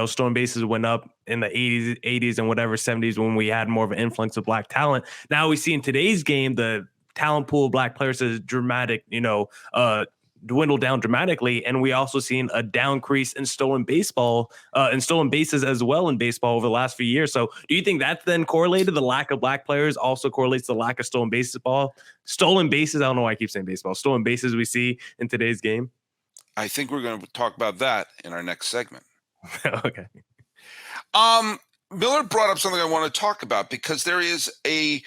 stolen bases went up in the 80s and whatever 70s when we had more of an influx of black talent. Now we see in today's game, the talent pool of black players is dramatic, dwindled down dramatically. And we also seen a downcrease in stolen baseball and stolen bases as well in baseball over the last few years. So do you think that's then correlated? The lack of black players also correlates to the lack of stolen baseball, stolen bases. I don't know why I keep saying baseball, stolen bases we see in today's game. I think we're going to talk about that in our next segment. Okay. Miller brought up something I want to talk about because there is a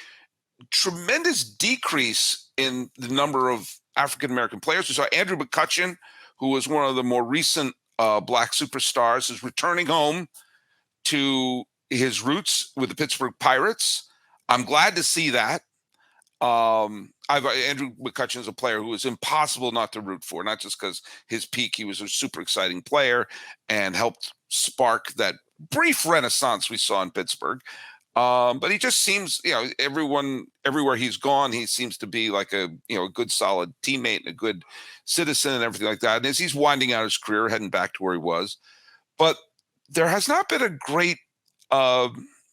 tremendous decrease in the number of African-American players. We saw Andrew McCutchen, who was one of the more recent black superstars, is returning home to his roots with the Pittsburgh Pirates. I'm glad to see that. Andrew McCutchen is a player who is impossible not to root for, not just because his peak, he was a super exciting player and helped spark that brief renaissance we saw in Pittsburgh. But he just seems, everywhere he's gone, he seems to be like a good solid teammate and a good citizen and everything like that. And as he's winding out his career, heading back to where he was, but there has not been a great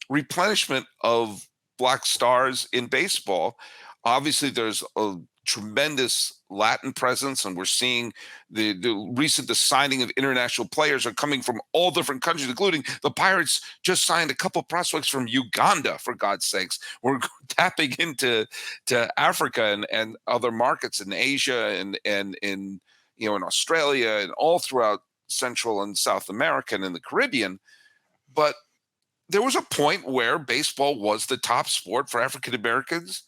replenishment of black stars in baseball. Obviously, there's a tremendous Latin presence, and we're seeing the signing of international players are coming from all different countries, including the Pirates just signed a couple prospects from Uganda, for God's sakes. We're tapping into Africa and other markets in Asia and in Australia and all throughout Central and South America and in the Caribbean. But there was a point where baseball was the top sport for African Americans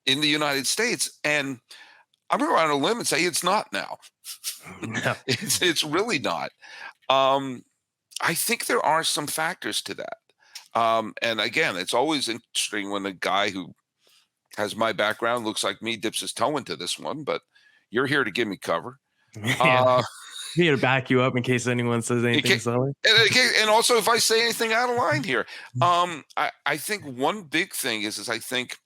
in the United States. And I'm going to go out on a limb and say it's not now. No. It's really not. I think there are some factors to that. And again, it's always interesting when a guy who has my background, looks like me, dips his toe into this one, but you're here to give me cover. Yeah. Here to back you up in case anyone says anything silly. And also if I say anything out of line here. I think one big thing is I think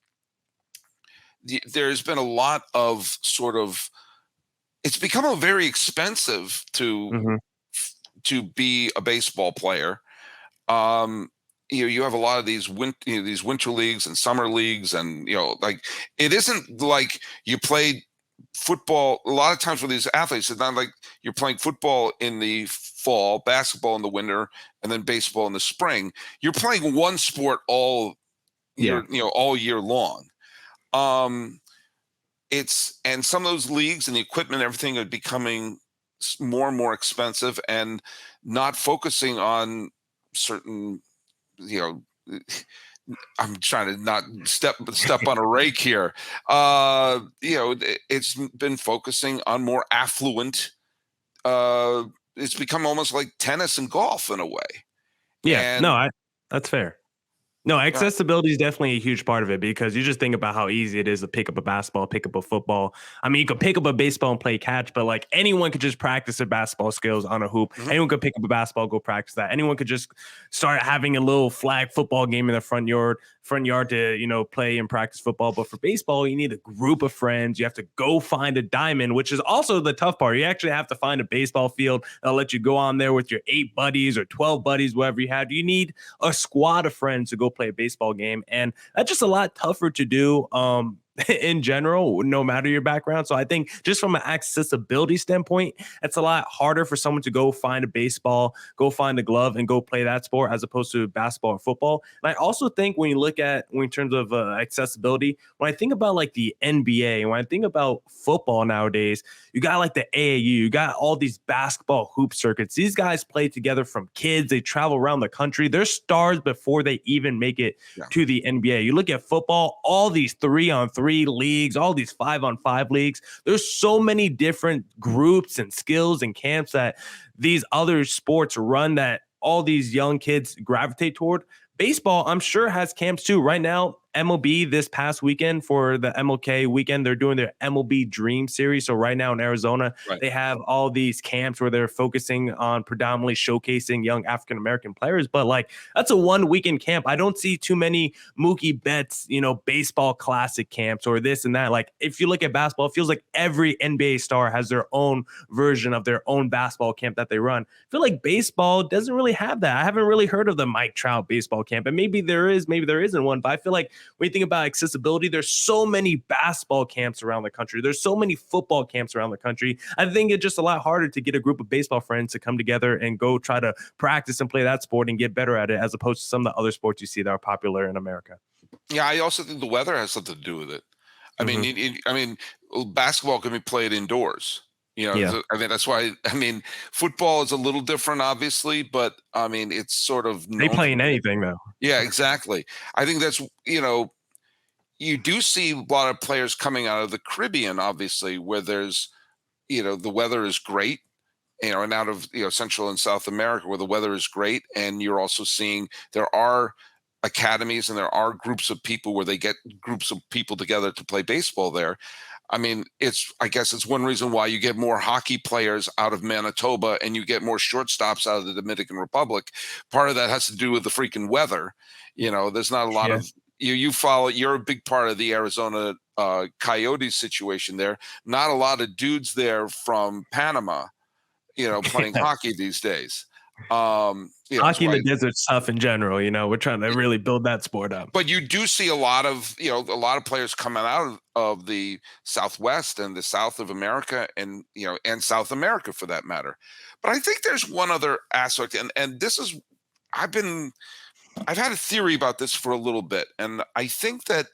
there's been a lot of it's become very expensive to be a baseball player. You have a lot of these winter leagues and summer leagues, and it isn't like you played football. A lot of times for these athletes, it's not like you're playing football in the fall, basketball in the winter, and then baseball in the spring. You're playing one sport all year long. And some of those leagues and the equipment and everything are becoming more and more expensive and not focusing on certain, I'm trying to not step on a rake here. It's been focusing on more affluent. It's become almost like tennis and golf in a way. Yeah, that's fair. No, accessibility is definitely a huge part of it because you just think about how easy it is to pick up a basketball, pick up a football. I mean, you could pick up a baseball and play catch, but like anyone could just practice their basketball skills on a hoop. Mm-hmm. Anyone could pick up a basketball, go practice that. Anyone could just start having a little flag football game in the front yard to, play and practice football. But for baseball, you need a group of friends. You have to go find a diamond, which is also the tough part. You actually have to find a baseball field that'll let you go on there with your 8 buddies or 12 buddies, whatever you have. You need a squad of friends to go play a baseball game. And that's just a lot tougher to do in general, no matter your background. So I think just from an accessibility standpoint, it's a lot harder for someone to go find a baseball, go find a glove and go play that sport as opposed to basketball or football. And I also think when you look at, in terms of accessibility, when I think about like the NBA and when I think about football nowadays, you got like the AAU, you got all these basketball hoop circuits. These guys play together from kids. They travel around the country. They're stars before they even make it to the NBA. You look at football, all these 3-on-3 leagues, all these 5-on-5 leagues. There's so many different groups and skills and camps that these other sports run that all these young kids gravitate toward. Baseball, I'm sure, has camps too. Right now, MLB this past weekend for the MLK weekend, they're doing their MLB Dream Series. So right now in Arizona, Right. they have all these camps where they're focusing on predominantly showcasing young African American players. But like that's a one weekend camp. I don't see too many Mookie Betts, baseball classic camps or this and that. Like if you look at basketball, it feels like every NBA star has their own version of their own basketball camp that they run. I feel like baseball doesn't really have that. I haven't really heard of the Mike Trout baseball camp, and maybe there is, maybe there isn't one. But I feel like when you think about accessibility, there's so many basketball camps around the country. There's so many football camps around the country. I think it's just a lot harder to get a group of baseball friends to come together and go try to practice and play that sport and get better at it, as opposed to some of the other sports you see that are popular in America. Yeah, I also think the weather has something to do with it. I mean, Mm-hmm. basketball can be played indoors. Yeah. I mean that's why. I mean, football is a little different, obviously, but I mean it's sort of They known play for in anything though. Yeah, exactly. I think that's you do see a lot of players coming out of the Caribbean, obviously, where there's the weather is great, and out of Central and South America where the weather is great, and you're also seeing there are academies and there are groups of people where they get groups of people together to play baseball there. I mean, I guess it's one reason why you get more hockey players out of Manitoba and you get more shortstops out of the Dominican Republic. Part of that has to do with the freaking weather. There's not a lot Yeah. of you're a big part of the Arizona Coyotes situation there. Not a lot of dudes there from Panama, playing hockey these days. That's Hockey in why. the desert's tough in general. We're trying to really build that sport up. But you do see a lot of players coming out of the Southwest and the South of America, and and South America for that matter. But I think there's one other aspect, and this is I've had a theory about this for a little bit, and I think that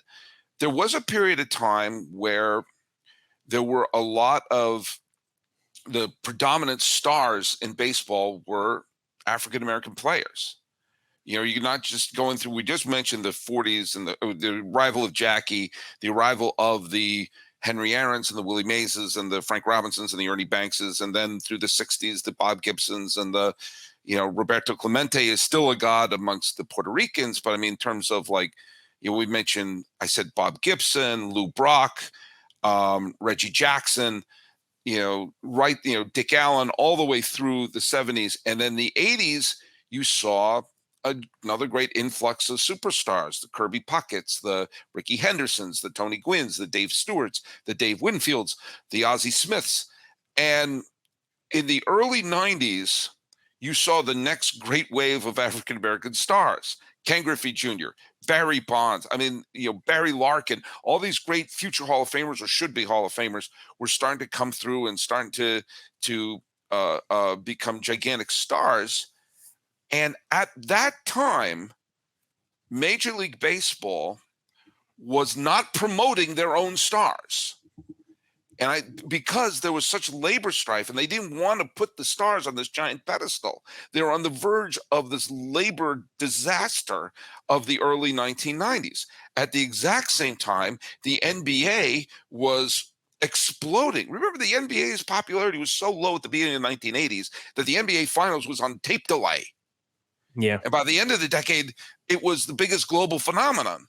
there was a period of time where there were a lot of the predominant stars in baseball were African American players. You're not just going through. We just mentioned the '40s and the arrival of Jackie, the arrival of the Henry Aarons and the Willie Mazes and the Frank Robinsons and the Ernie Bankses, and then through the '60s, the Bob Gibsons and the Roberto Clemente is still a god amongst the Puerto Ricans. But I mean, in terms of like, we mentioned, I said Bob Gibson, Lou Brock, Reggie Jackson, Dick Allen, all the way through the '70s. And then the '80s, you saw another great influx of superstars, the Kirby Pucketts, the Ricky Hendersons, the Tony Gwynns, the Dave Stewarts, the Dave Winfields, the Ozzie Smiths. And in the early '90s, you saw the next great wave of African-American stars. Ken Griffey Jr., Barry Bonds, Barry Larkin, all these great future Hall of Famers, or should be Hall of Famers, were starting to come through and starting to become gigantic stars. And at that time, Major League Baseball was not promoting their own stars. And because there was such labor strife and they didn't want to put the stars on this giant pedestal, they were on the verge of this labor disaster of the early 1990s. At the exact same time, the NBA was exploding. Remember, the NBA's popularity was so low at the beginning of the 1980s that the NBA Finals was on tape delay. Yeah. And by the end of the decade, it was the biggest global phenomenon.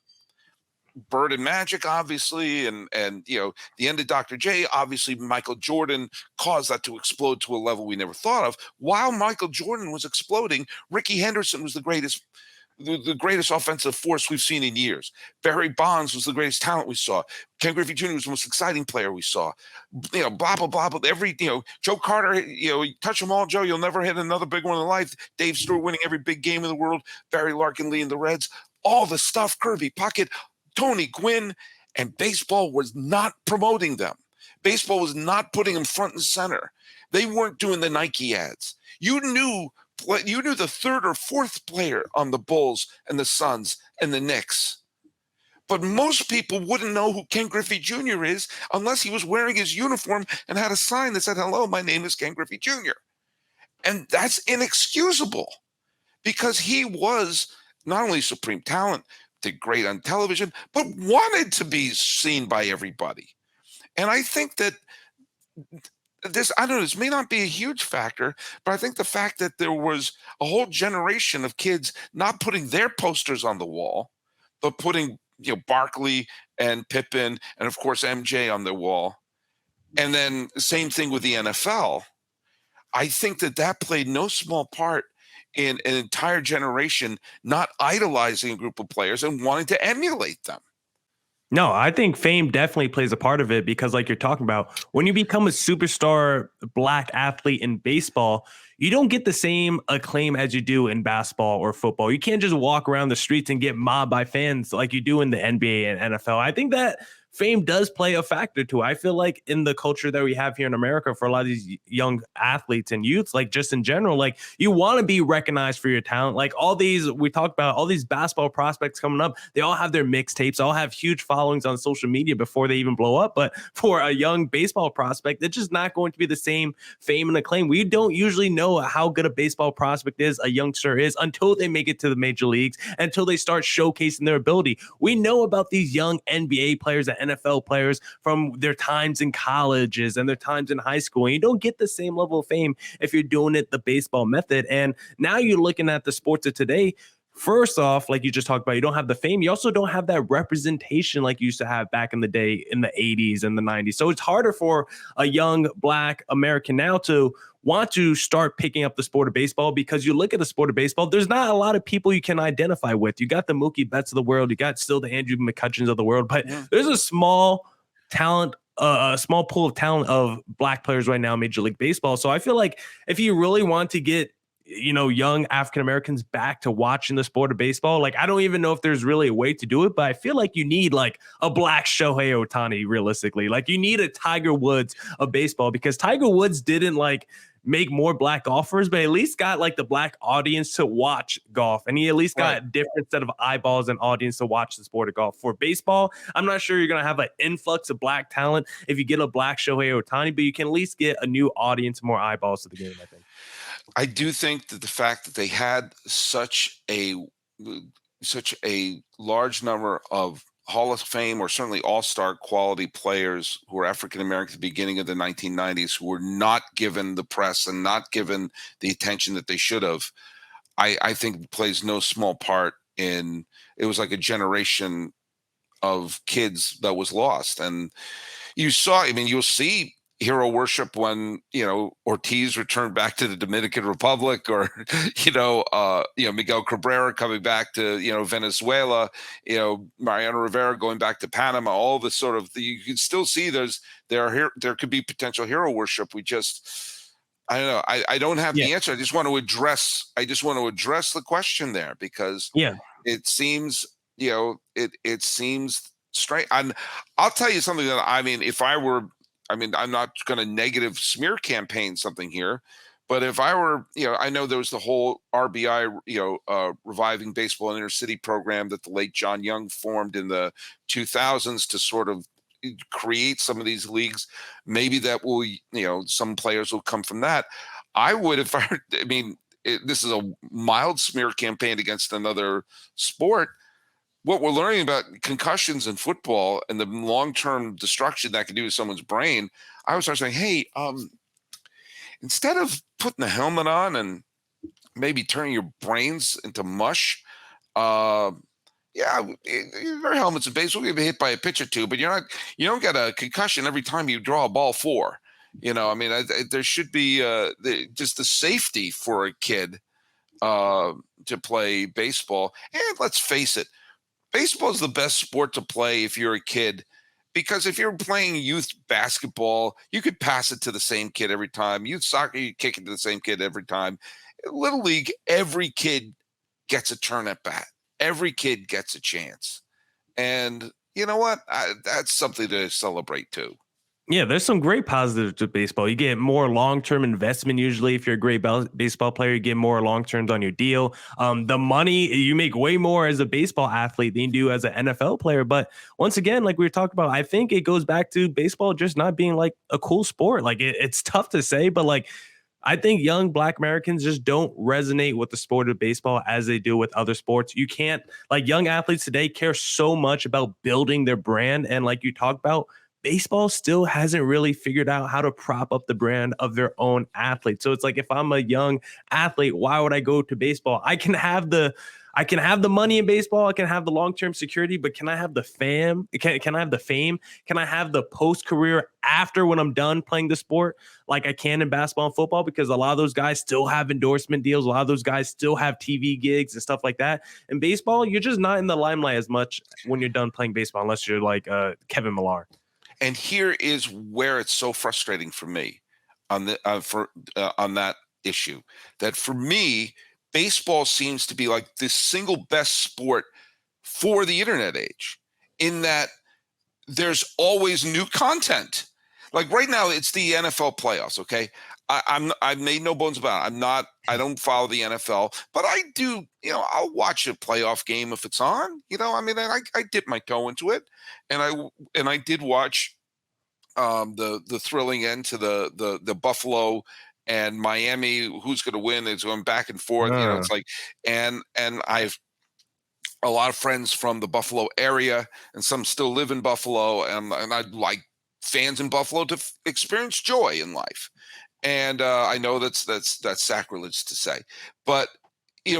Bird and Magic, obviously, and the end of Dr. J, obviously Michael Jordan caused that to explode to a level we never thought of. While Michael Jordan was exploding, Ricky Henderson was the greatest offensive force we've seen in years. Barry Bonds was the greatest talent we saw. Ken Griffey Jr. was the most exciting player we saw. Blah, blah, blah, blah. Joe Carter, touch them all, Joe. You'll never hit another big one in life. Dave Stewart winning every big game in the world. Barry Larkin leading the Reds. All the stuff, Kirby Puckett, Tony Gwynn, and baseball was not promoting them. Baseball was not putting them front and center. They weren't doing the Nike ads. You knew the third or fourth player on the Bulls and the Suns and the Knicks. But most people wouldn't know who Ken Griffey Jr. is unless he was wearing his uniform and had a sign that said, "Hello, my name is Ken Griffey Jr." And that's inexcusable because he was not only supreme talent, did great on television, but wanted to be seen by everybody. And I think that this may not be a huge factor, but I think the fact that there was a whole generation of kids not putting their posters on the wall, but putting Barkley and Pippen, and of course MJ on their wall. And then same thing with the NFL. I think that that played no small part in an entire generation not idolizing a group of players and wanting to emulate them. No, I think fame definitely plays a part of it because, like you're talking about, when you become a superstar black athlete in baseball, you don't get the same acclaim as you do in basketball or football. You can't just walk around the streets and get mobbed by fans like you do in the NBA and NFL. I think that fame does play a factor to it. I feel like in the culture that we have here in America for a lot of these young athletes and youths, like just in general, like you want to be recognized for your talent. Like all these, we talked about all these basketball prospects coming up, they all have their mixtapes, all have huge followings on social media before they even blow up. But for a young baseball prospect, it's just not going to be the same fame and acclaim. We don't usually know how good a baseball prospect is, a youngster is, until they make it to the major leagues, until they start showcasing their ability. We know about these young NBA players and NFL players from their times in colleges and their times in high school. And you don't get the same level of fame if you're doing it the baseball method. And now you're looking at the sports of today. First off, like you just talked about, you don't have the fame. You also don't have that representation like you used to have back in the day in the 80s and the 90s. So it's harder for a young black American now to want to start picking up the sport of baseball because you look at the sport of baseball, there's not a lot of people you can identify with. You got the Mookie Betts of the world, you got still the Andrew McCutcheons of the world, but there's a small talent, a small pool of talent of black players right now in Major League Baseball. So I feel like if you really want to get young African Americans back to watching the sport of baseball, like I don't even know if there's really a way to do it, but I feel like you need like a black Shohei Ohtani realistically. Like you need a Tiger Woods of baseball because Tiger Woods didn't like make more black golfers, but at least got like the black audience to watch golf. And he at least got a different set of eyeballs and audience to watch the sport of golf. For baseball, I'm not sure you're going to have an influx of black talent if you get a black Shohei Ohtani, but you can at least get a new audience, more eyeballs to the game, I think. I do think that the fact that they had such a large number of Hall of Fame or certainly all-star quality players who were African American at the beginning of the 1990s who were not given the press and not given the attention that they should have, I think plays no small part in it was like a generation of kids that was lost. And you'll see hero worship when Ortiz returned back to the Dominican Republic, or Miguel Cabrera coming back to Venezuela, Mariano Rivera going back to Panama. All this sort of you can still see there could be potential hero worship. I don't know. I don't have the answer. I just want to address the question there because it seems it seems straight. I'll tell you something that I'm not going to negative smear campaign something here, but if I were, I know there was the whole RBI, reviving baseball and inner city program that the late John Young formed in the 2000s to sort of create some of these leagues. Maybe that will, some players will come from that. I would, this is a mild smear campaign against another sport. What we're learning about concussions in football and the long-term destruction that can do to someone's brain, I was saying, hey, instead of putting the helmet on and maybe turning your brains into mush, your helmet's in baseball. You'll be hit by a pitch or two, but you don't get a concussion every time you draw a ball four. There should be just the safety for a kid to play baseball. And let's face it, baseball is the best sport to play if you're a kid, because if you're playing youth basketball, you could pass it to the same kid every time. Youth soccer, you kick it to the same kid every time. Little league, every kid gets a turn at bat. Every kid gets a chance. And you know what? That's something to celebrate too. Yeah, there's some great positives to baseball. You get more long-term investment usually. If you're a great baseball player, you get more long-terms on your deal. The money, you make way more as a baseball athlete than you do as an NFL player. But once again, like we were talking about, I think it goes back to baseball just not being like a cool sport. Like it's tough to say, but like I think young Black Americans just don't resonate with the sport of baseball as they do with other sports. You can't, like young athletes today care so much about building their brand. And like you talked about, baseball still hasn't really figured out how to prop up the brand of their own athlete. So it's like, if I'm a young athlete, why would I go to baseball? I can have the I can have the money in baseball, I can have the long-term security, but can I have the fame? Can I have the fame? Can I have the post-career after when I'm done playing the sport like I can in basketball and football? Because a lot of those guys still have endorsement deals, a lot of those guys still have TV gigs and stuff like that. In baseball, you're just not in the limelight as much when you're done playing baseball, unless you're like Kevin Millar. And here is where it's so frustrating for me on the on that issue, that for me, baseball seems to be like the single best sport for the internet age, in that there's always new content. Like right now, it's the NFL playoffs. Okay, I've made no bones about it. I don't follow the NFL, but I do. I'll watch a playoff game if it's on. I mean, I dip my toe into it, and I did watch the thrilling end to the Buffalo and Miami. Who's going to win? It's going back and forth. Uh, It's like, and I've a lot of friends from the Buffalo area, and some still live in Buffalo, and I'd like fans in Buffalo to experience joy in life. And I know that's sacrilege to say, but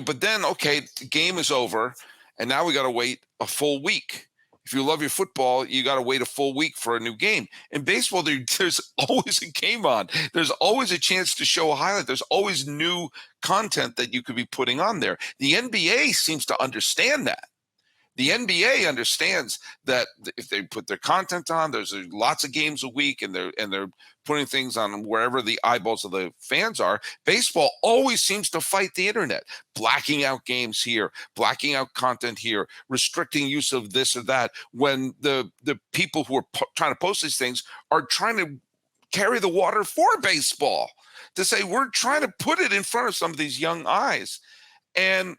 but then okay, the game is over, and now we got to wait a full week. If you love your football, you got to wait a full week for a new game. In baseball, there's always a game on. There's always a chance to show a highlight. There's always new content that you could be putting on there. The NBA seems to understand that. The NBA understands that if they put their content on, there's lots of games a week, and they're putting things on wherever the eyeballs of the fans are. Baseball always seems to fight the internet, blacking out games here, blacking out content here, restricting use of this or that, when the people who are trying to post these things are trying to carry the water for baseball, to say we're trying to put it in front of some of these young eyes. And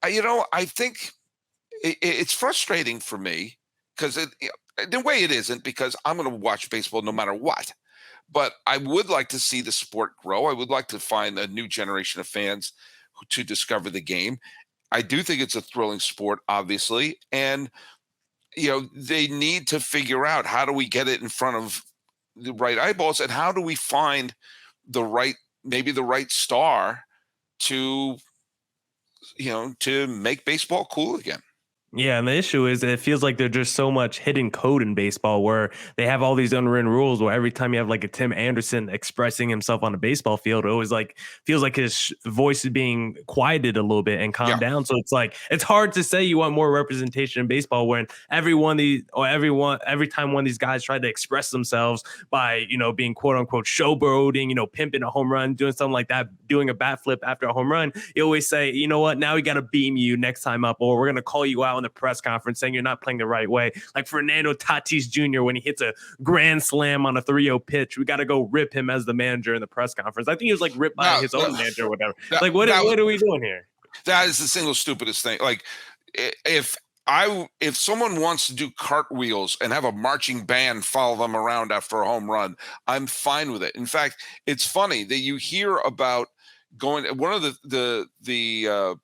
I think it's frustrating for me, because the way it isn't, because I'm going to watch baseball no matter what. But I would like to see the sport grow. I would like to find a new generation of fans to discover the game. I do think it's a thrilling sport, obviously, and they need to figure out, how do we get it in front of the right eyeballs, and how do we find maybe the right star to to make baseball cool again. Yeah, and the issue is that it feels like there's just so much hidden code in baseball, where they have all these unwritten rules where every time you have like a Tim Anderson expressing himself on a baseball field, it always like feels like his voice is being quieted a little bit and Yeah. calmed down. So it's like it's hard to say you want more representation in baseball when every time one of these guys tried to express themselves by being quote unquote showboating, pimping a home run, doing something like that, doing a bat flip after a home run, you always say, you know what, now we got to beam you next time up, or we're gonna call you out in the press conference saying you're not playing the right way. Like Fernando Tatis Jr., when he hits a grand slam on a 3-0 pitch, we got to go rip him as the manager in the press conference. I think he was like ripped by his own manager or whatever. Like, what are we doing here? That is the single stupidest thing. Like, if someone wants to do cartwheels and have a marching band follow them around after a home run, I'm fine with it. In fact, it's funny that you hear about going. One of the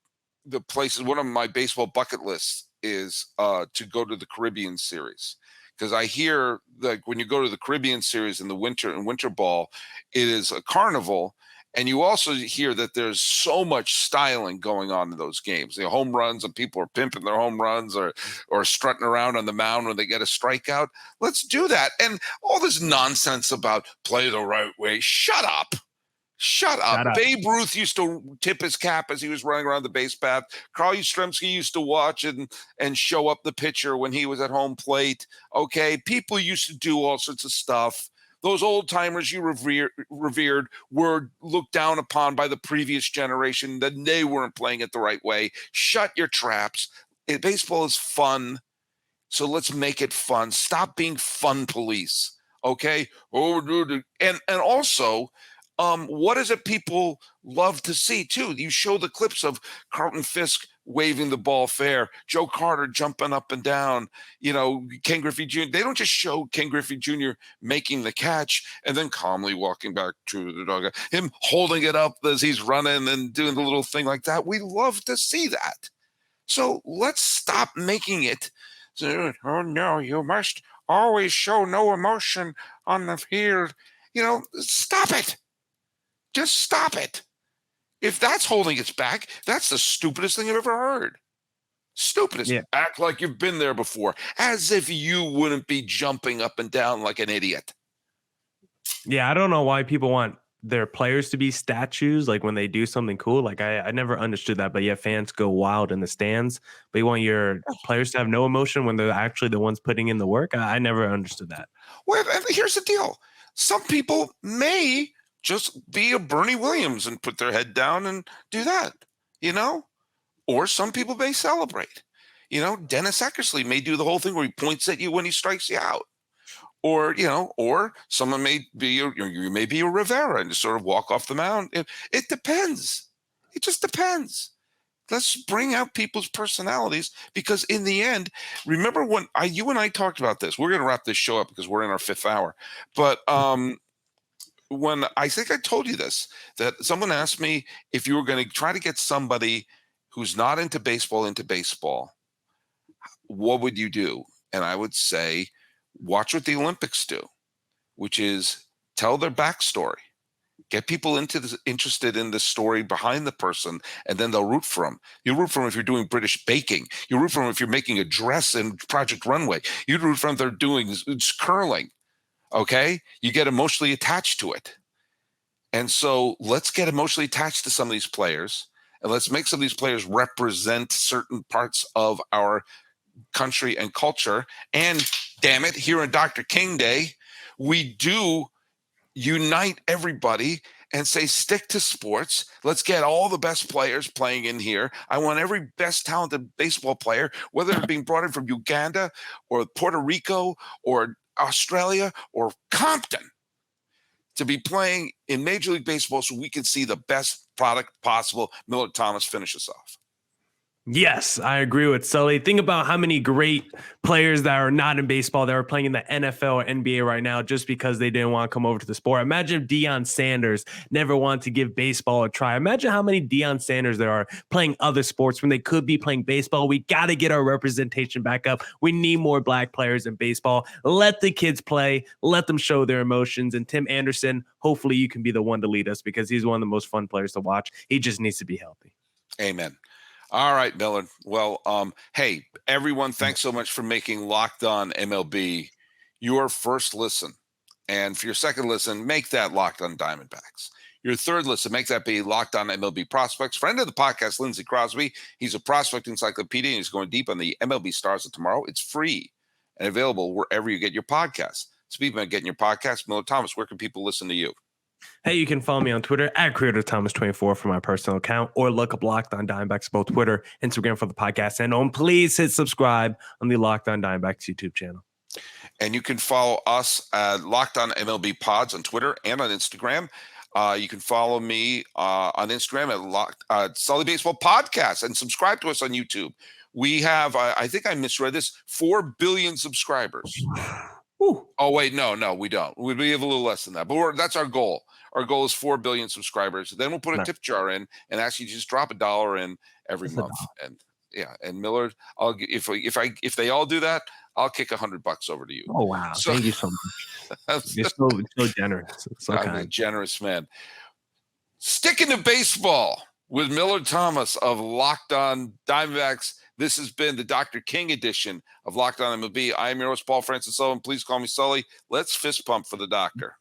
places, one of my baseball bucket lists is to go to the Caribbean Series, because I hear, like, when you go to the Caribbean Series in the winter ball, it is a carnival, and you also hear that there's so much styling going on in those games. The home runs, and people are pimping their home runs, or strutting around on the mound when they get a strikeout. Let's do that. And all this nonsense about play the right way. Shut up. Shut up. Shut up. Babe Ruth used to tip his cap as he was running around the base path. Carl Yastrzemski used to watch and show up the pitcher when he was at home plate. Okay, people used to do all sorts of stuff. Those old timers you revered were looked down upon by the previous generation, that they weren't playing it the right way. Shut your traps. Baseball is fun, so let's make it fun. Stop being fun police. Okay? And also, what is it people love to see too? You show the clips of Carlton Fisk waving the ball fair, Joe Carter jumping up and down, Ken Griffey Jr. They don't just show Ken Griffey Jr. making the catch and then calmly walking back to the dugout, him holding it up as he's running and doing the little thing like that. We love to see that. So let's stop making it. Oh no, you must always show no emotion on the field. Stop it. Just stop it. If that's holding us back, that's the stupidest thing I've ever heard. Stupidest. Yeah. Act like you've been there before, as if you wouldn't be jumping up and down like an idiot. Yeah, I don't know why people want their players to be statues, like when they do something cool. Like I never understood that, but yeah, fans go wild in the stands. But you want your players to have no emotion when they're actually the ones putting in the work. I never understood that. Well, and here's the deal. Some people may just be a Bernie Williams and put their head down and do that, you know? Or some people may celebrate. Dennis Eckersley may do the whole thing where he points at you when he strikes you out. Or someone may be you may be a Rivera and just sort of walk off the mound. It depends. It just depends. Let's bring out people's personalities, because in the end, remember when you and I talked about this. We're going to wrap this show up because we're in our 5th hour. But when I think I told you this, that someone asked me if you were going to try to get somebody who's not into baseball, what would you do? And I would say, watch what the Olympics do, which is tell their backstory. Get people interested in the story behind the person, and then they'll root for them. You root for them if you're doing British baking. You root for them if you're making a dress in Project Runway. You root for them if they're doing curling. Okay? You get emotionally attached to it. And so let's get emotionally attached to some of these players, and let's make some of these players represent certain parts of our country and culture. And damn it, here on Dr. King Day, we do unite everybody and say, stick to sports. Let's get all the best players playing in here. I want every best talented baseball player, whether they're being brought in from Uganda or Puerto Rico or Australia or Compton, to be playing in Major League Baseball so we can see the best product possible. Millard Thomas, finish us off. Yes, I agree with Sully. Think about how many great players that are not in baseball that are playing in the NFL or NBA right now just because they didn't want to come over to the sport. Imagine if Deion Sanders never wanted to give baseball a try. Imagine how many Deion Sanders there are playing other sports when they could be playing baseball. We got to get our representation back up. We need more black players in baseball. Let the kids play. Let them show their emotions. And Tim Anderson, hopefully you can be the one to lead us, because he's one of the most fun players to watch. He just needs to be healthy. Amen. All right, Millard. Well, hey, everyone, thanks so much for making Locked On MLB your first listen. And for your second listen, make that Locked On Diamondbacks. Your third listen, make that be Locked On MLB Prospects. Friend of the podcast, Lindsey Crosby. He's a prospect encyclopedia, and he's going deep on the MLB stars of tomorrow. It's free and available wherever you get your podcasts. Speaking of getting your podcast, Millard Thomas, where can people listen to you? Hey, you can follow me on Twitter at CreatorThomas24 for my personal account, or look up Locked On Diamondbacks, both Twitter, Instagram for the podcast. And please hit subscribe on the Locked On Diamondbacks YouTube channel. And you can follow us at Locked On MLB Pods on Twitter and on Instagram. You can follow me on Instagram at Sully Baseball Podcast, and subscribe to us on YouTube. We have, I think I misread this, 4 billion subscribers. Ooh. Oh, wait, no, we don't. We have a little less than that, but that's our goal. Our goal is 4 billion subscribers. Then we'll put a tip jar in and actually just drop $1 in every month. And yeah, and Millard, if they all do that, I'll kick $100 over to you. Oh wow! So, thank you so much. You're so generous. So I'm a generous man. Sticking to baseball with Millard Thomas of Locked On Diamondbacks. This has been the Dr. King edition of Locked On MLB. I am your host, Paul Francis Sullivan. Please call me Sully. Let's fist pump for the doctor.